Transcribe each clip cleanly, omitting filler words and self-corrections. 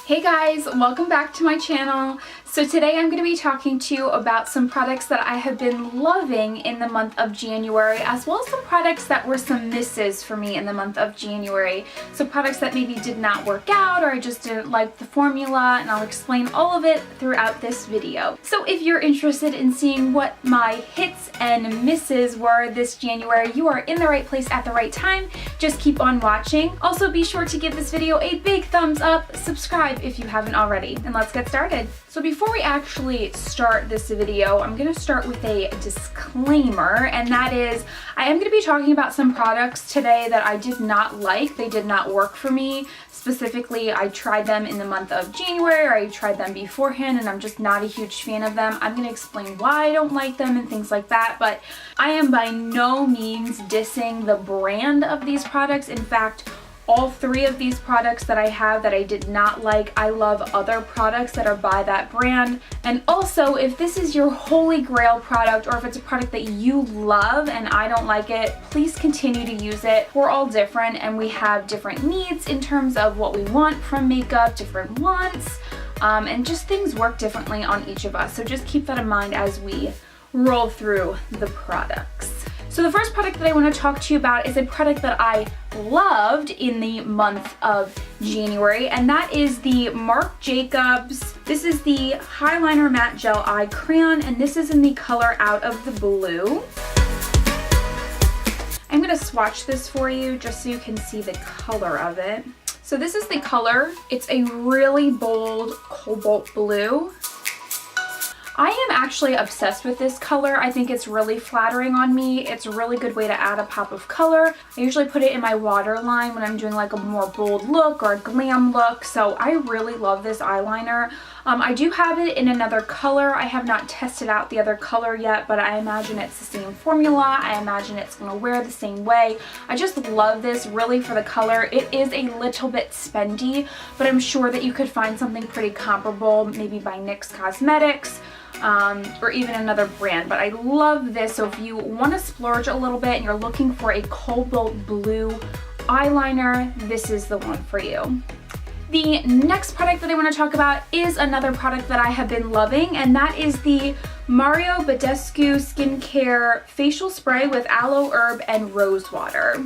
Hey guys, welcome back to my channel. So today I'm going to be talking to you about some products that I have been loving in the month of January, as well as some products that were some misses for me in the month of January. So products that maybe did not work out or I just didn't like the formula, and I'll explain all of it throughout this video. So if you're interested in seeing what my hits and misses were this January, you are in the right place at the right time. Just keep on watching. Also be sure to give this video a big thumbs up, subscribe if you haven't already, and let's get started. So before we actually start this video, I'm going to start with a disclaimer, and that is I am going to be talking about some products today that I did not like. They did not work for me. Specifically, I tried them in the month of January, or I tried them beforehand, and I'm just not a huge fan of them. I'm going to explain why I don't like them and things like that, but I am by no means dissing the brand of these products. In fact, all three of these products that I have that I did not like, I love other products that are by that brand. And also, if this is your holy grail product, or if it's a product that you love and I don't like it, please continue to use it. We're all different and we have different needs in terms of what we want from makeup, different wants, and just things work differently on each of us. So just keep that in mind as we roll through the products. So the first product that I want to talk to you about is a product that I loved in the month of January, and that is the Marc Jacobs. This is the Highliner Matte Gel Eye Crayon, and this is in the color Out of the Blue. I'm going to swatch this for you just so you can see the color of it. So this is the color. It's a really bold cobalt blue. I am actually obsessed with this color. I think it's really flattering on me. It's a really good way to add a pop of color. I usually put it in my waterline when I'm doing like a more bold look or a glam look. So I really love this eyeliner. I do have it in another color. I have not tested out the other color yet, but I imagine it's the same formula. I imagine it's going to wear the same way. I just love this really for the color. It is a little bit spendy, but I'm sure that you could find something pretty comparable, maybe by NYX Cosmetics. Or even another brand, but I love this. So if you want to splurge a little bit and you're looking for a cobalt blue eyeliner, this is the one for you. The next product that I want to talk about is another product that I have been loving, and that is the Mario Badescu Skincare Facial Spray with Aloe Herb and Rose Water.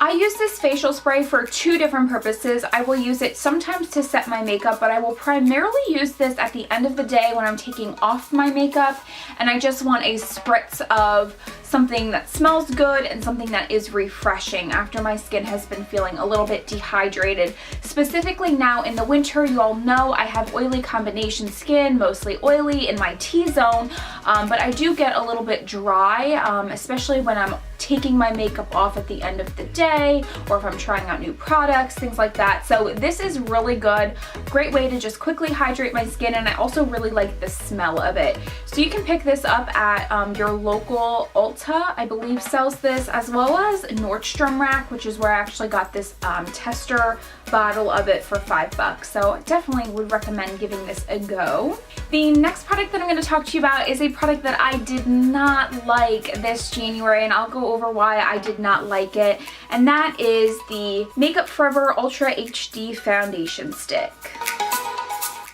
I use this facial spray for two different purposes. I will use it sometimes to set my makeup, but I will primarily use this at the end of the day when I'm taking off my makeup and I just want a spritz of something that smells good and something that is refreshing after my skin has been feeling a little bit dehydrated. Specifically now in the winter, you all know I have oily combination skin, mostly oily in my T-zone, but I do get a little bit dry, especially when I'm taking my makeup off at the end of the day, or if I'm trying out new products, things like that. So this is really good. Great way to just quickly hydrate my skin, and I also really like the smell of it. So you can pick this up at your local Ulta, I believe sells this, as well as Nordstrom Rack, which is where I actually got this tester bottle of it for $5. So definitely would recommend giving this a go. The next product that I'm going to talk to you about is a product that I did not like this January, and I'll go over why I did not like it, and that is the Makeup Forever Ultra HD Foundation Stick.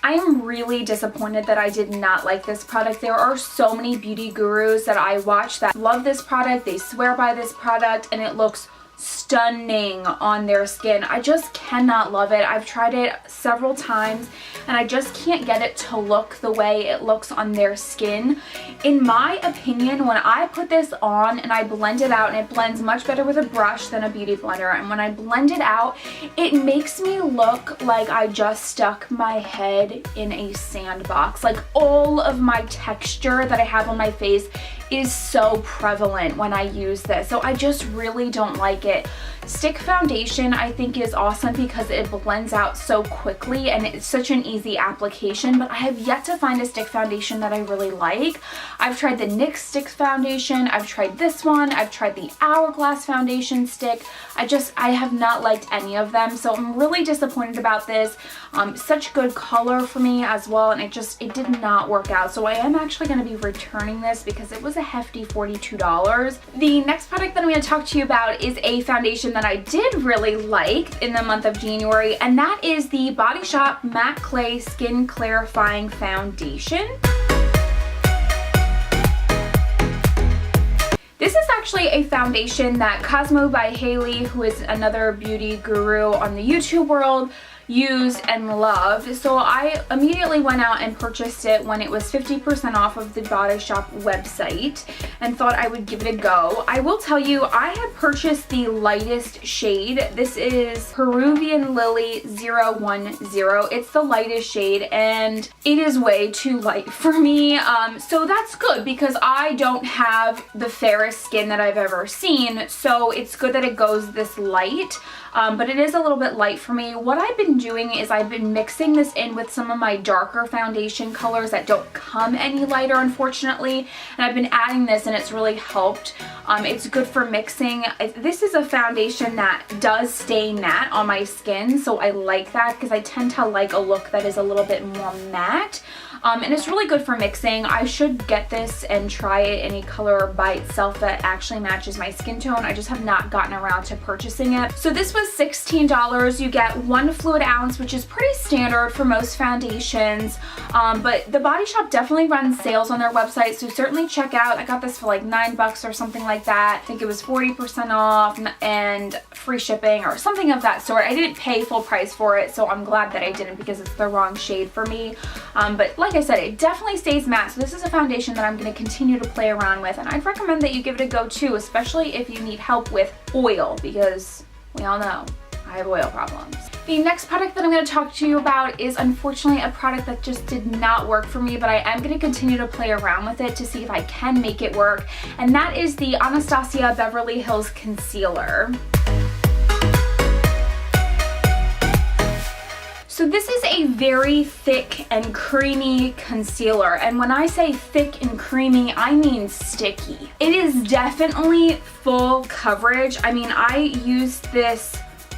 I am really disappointed that I did not like this product. There are so many beauty gurus that I watch that love this product. They swear by this product and it looks stunning on their skin. I just cannot love it. I've tried it several times and I just can't get it to look the way it looks on their skin. In my opinion, when I put this on and I blend it out, and it blends much better with a brush than a beauty blender, and when I blend it out, it makes me look like I just stuck my head in a sandbox. Like all of my texture that I have on my face is so prevalent when I use this. So I just really don't like it. Stick foundation I think is awesome because it blends out so quickly and it's such an easy application, but I have yet to find a stick foundation that I really like. I've tried the NYX stick foundation, I've tried this one, I've tried the Hourglass foundation stick. I have not liked any of them, so I'm really disappointed about this. Such good color for me as well, and it did not work out. So I am actually going to be returning this because it was a hefty $42. The next product that I'm going to talk to you about is a foundation that I did really like in the month of January, and that is the Body Shop Matte Clay Skin Clarifying Foundation. This is actually a foundation that Cosmo by Haley, who is another beauty guru on the YouTube world, used and loved. So I immediately went out and purchased it when it was 50% off of the Body Shop website and thought I would give it a go. I will tell you, I had purchased the lightest shade. This is Peruvian Lily 010. It's the lightest shade and it is way too light for me. So that's good because I don't have the fairest skin that I've ever seen. So it's good that it goes this light. But it is a little bit light for me. What I've been doing is I've been mixing this in with some of my darker foundation colors that don't come any lighter, unfortunately. And I've been adding this and it's really helped. It's good for mixing. This is a foundation that does stay matte on my skin, so I like that because I tend to like a look that is a little bit more matte. And it's really good for mixing. I should get this and try it in a color by itself that actually matches my skin tone. I just have not gotten around to purchasing it. So this was $16. You get 1 fluid ounce, which is pretty standard for most foundations. But the Body Shop definitely runs sales on their website, so certainly check out. I got this for like $9 or something like that. I think it was 40% off and free shipping or something of that sort. I didn't pay full price for it, so I'm glad that I didn't because it's the wrong shade for me. But like I said, it definitely stays matte, so this is a foundation that I'm going to continue to play around with, and I'd recommend that you give it a go too, especially if you need help with oil, because we all know I have oil problems. The next product that I'm going to talk to you about is unfortunately a product that just did not work for me, but I am going to continue to play around with it to see if I can make it work, and that is the Anastasia Beverly Hills Concealer. So this is a very thick and creamy concealer, and when I say thick and creamy, I mean sticky. It is definitely full coverage. I mean, I used this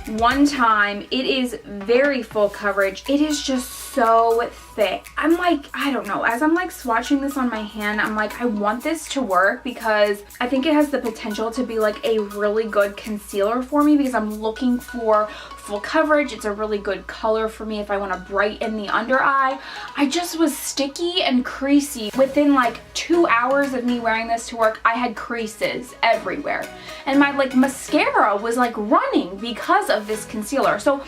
one time. It is very full coverage. It is just so thick. I'm like, I don't know, as I'm like swatching this on my hand, I'm like, I want this to work because I think it has the potential to be like a really good concealer for me because I'm looking for full coverage. It's a really good color for me if I want to brighten the under eye. I just was sticky and creasy. Within like 2 hours of me wearing this to work, I had creases everywhere. And my like mascara was like running because of this concealer. So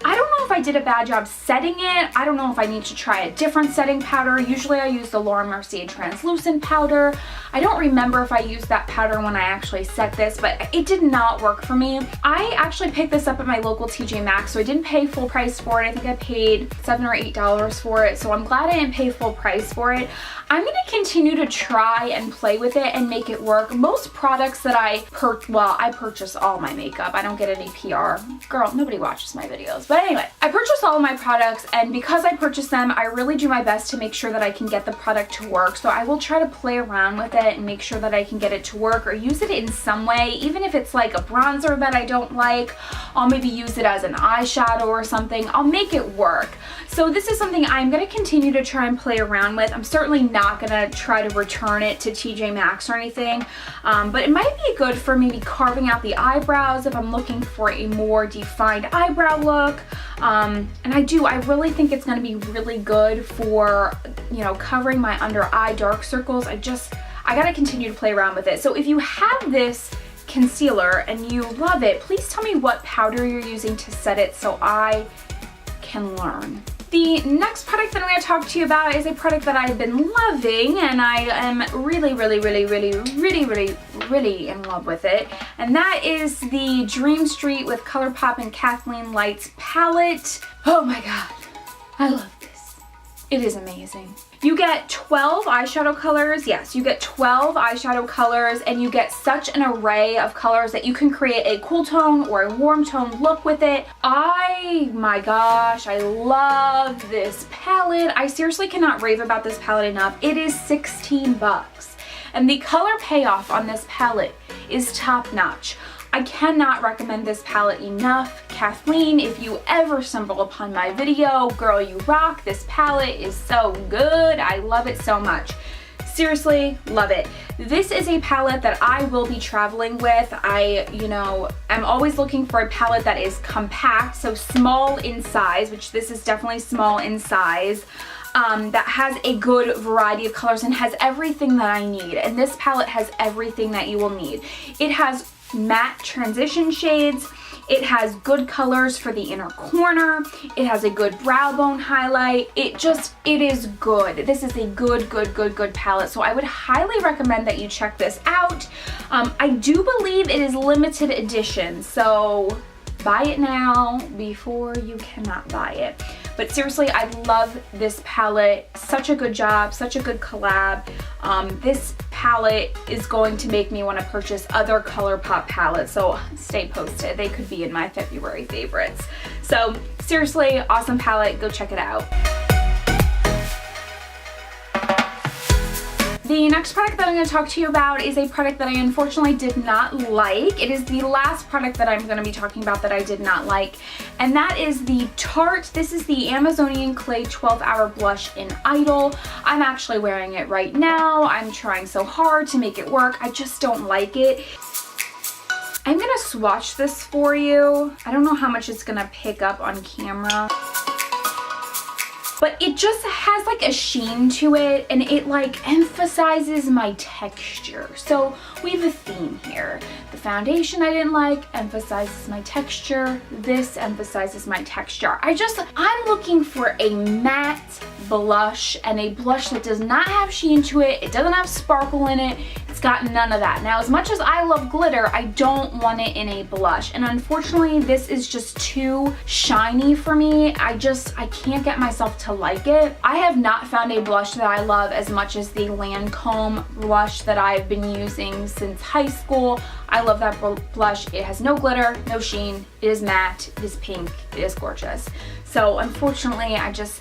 I don't know if I did a bad job setting it. I don't know if I need to try a different setting powder. Usually I use the Laura Mercier translucent powder. I don't remember if I used that powder when I actually set this, but it did not work for me. I actually picked this up at my local TJ Maxx, so I didn't pay full price for it. I think I paid $7 or $8 for it, so I'm glad I didn't pay full price for it. I'm going to continue to try and play with it and make it work. Most products that I purchase all my makeup. I don't get any PR. Girl, nobody watches my videos. But anyway, I purchase all of my products, and because I purchase them, I really do my best to make sure that I can get the product to work. So I will try to play around with it and make sure that I can get it to work or use it in some way. Even if it's like a bronzer that I don't like, I'll maybe use it as an eyeshadow or something. I'll make it work. So this is something I'm going to continue to try and play around with. I'm certainly not going to try to return it to TJ Maxx or anything, but it might be good for maybe carving out the eyebrows if I'm looking for a more defined eyebrow look. And I really think it's going to be really good for, you know, covering my under eye dark circles. I got to continue to play around with it. So if you have this concealer and you love it, please tell me what powder you're using to set it so I can learn. The next product that I'm going to talk to you about is a product that I've been loving, and I am really in love with it, and that is the Dream Street with ColourPop and Kathleen Lights palette. Oh my god, I love this. It is amazing. You get 12 eyeshadow colors. Yes, you get 12 eyeshadow colors, and you get such an array of colors that you can create a cool tone or a warm tone look with it. My gosh, I love this palette. I seriously cannot rave about this palette enough. It is $16, and the color payoff on this palette is top notch. I cannot recommend this palette enough. Kathleen, if you ever stumble upon my video, girl, you rock. This palette is so good. I love it so much. seriously love it. This is a palette that I will be traveling with. I'm always looking for a palette that is compact, so small in size, which this is definitely small in size, that has a good variety of colors and has everything that I need. And this palette has everything that you will need. It has matte transition shades. It has good colors for the inner corner. It has a good brow bone highlight. It is good. This is a good palette. So I would highly recommend that you check this out. I do believe it is limited edition, so buy it now before you cannot buy it. But seriously, I love this palette. Such a good job, such a good collab. This palette is going to make me want to purchase other ColourPop palettes, so stay posted. They could be in my February favorites. So seriously, awesome palette. Go check it out. The next product that I'm going to talk to you about is a product that I unfortunately did not like. It is the last product that I'm going to be talking about that I did not like, and that is the Tarte. This is the Amazonian Clay 12-Hour Blush in Idol. I'm actually wearing it right now. I'm trying so hard to make it work. I just don't like it. I'm going to swatch this for you. I don't know how much it's going to pick up on camera, but it just has like a sheen to it, and it like emphasizes my texture. So we have a theme here. The foundation I didn't like emphasizes my texture. This emphasizes my texture. I'm looking for a matte blush, and a blush that does not have sheen to it. It doesn't have sparkle in it. It's got none of that. Now, as much as I love glitter, I don't want it in a blush. And unfortunately, this is just too shiny for me. I can't get myself to like it. I have not found a blush that I love as much as the Lancome blush that I've been using since high school. I love that blush. It has no glitter, no sheen. It is matte, it is pink, it is gorgeous. So unfortunately,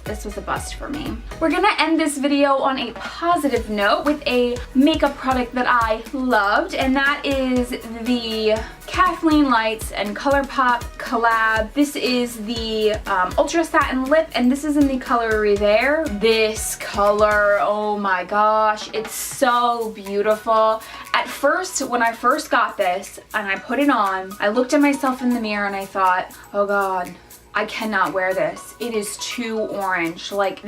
this was a bust for me. We're gonna end this video on a positive note with a makeup product that I loved, and that is the Kathleen Lights and ColourPop collab. This is the Ultra Satin Lip, and this is in the color Revere. This color, oh my gosh, it's so beautiful. At first, when I first got this and I put it on, I looked at myself in the mirror and I thought, oh God, I cannot wear this. It is too orange. Like,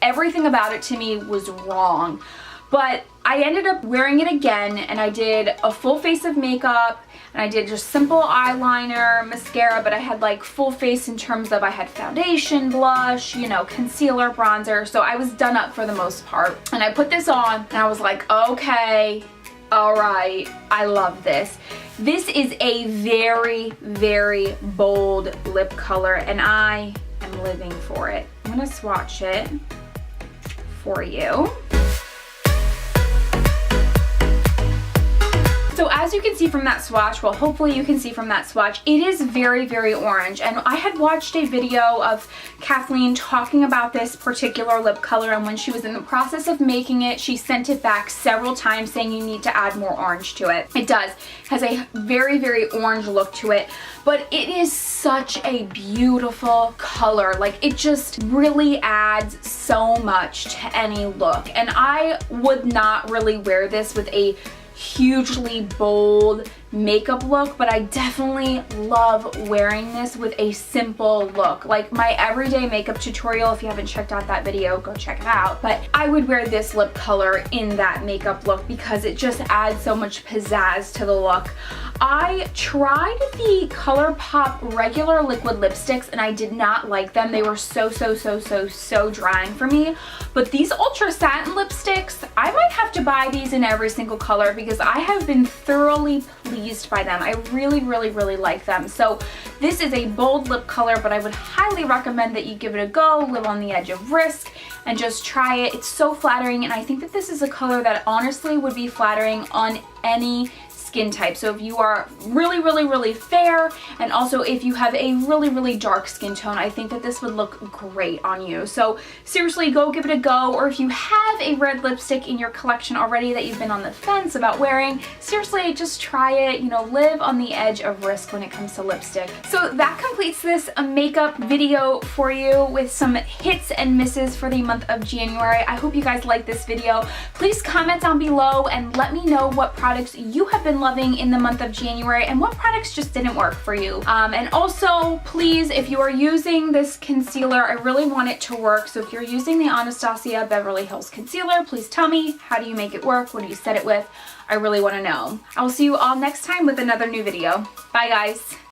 everything about it to me was wrong. But I ended up wearing it again, and I did a full face of makeup, and I did just simple eyeliner, mascara, but I had like full face in terms of I had foundation, blush, concealer, bronzer. So I was done up for the most part. And I put this on and I was like, okay, all right, I love this. This is a very bold lip color, and I am living for it. I'm gonna swatch it for you. So as you can see from that swatch, well, hopefully you can see from that swatch, it is very orange. And I had watched a video of Kathleen talking about this particular lip color, and when she was in the process of making it, she sent it back several times saying you need to add more orange to it. It does. It has a very orange look to it, but it is such a beautiful color. Like, it just really adds so much to any look. And I would not really wear this with a hugely bold makeup look, but I definitely love wearing this with a simple look. Like my everyday makeup tutorial, if you haven't checked out that video, go check it out. But I would wear this lip color in that makeup look because it just adds so much pizzazz to the look. I tried the ColourPop regular liquid lipsticks and I did not like them. They were so drying for me. But these Ultra Satin lipsticks, I might have to buy these in every single color because I have been thoroughly pleased by them. I really like them. So this is a bold lip color, but I would highly recommend that you give it a go, live on the edge of risk, and just try it. It's so flattering, and I think that this is a color that honestly would be flattering on any skin type. So if you are really, really, really fair, and also if you have a really, really dark skin tone, I think that this would look great on you. So seriously, go give it a go. Or if you have a red lipstick in your collection already that you've been on the fence about wearing, seriously, just try it. You know, live on the edge of risk when it comes to lipstick. So that completes this makeup video for you with some hits and misses for the month of January. I hope you guys like this video. Please comment down below and let me know what products you have been loving in the month of January and what products just didn't work for you. And also, please, if you are using this concealer, I really want it to work. So if you're using the Anastasia Beverly Hills concealer, please tell me, how do you make it work? What do you set it with? I really want to know. I will see you all next time with another new video. Bye guys.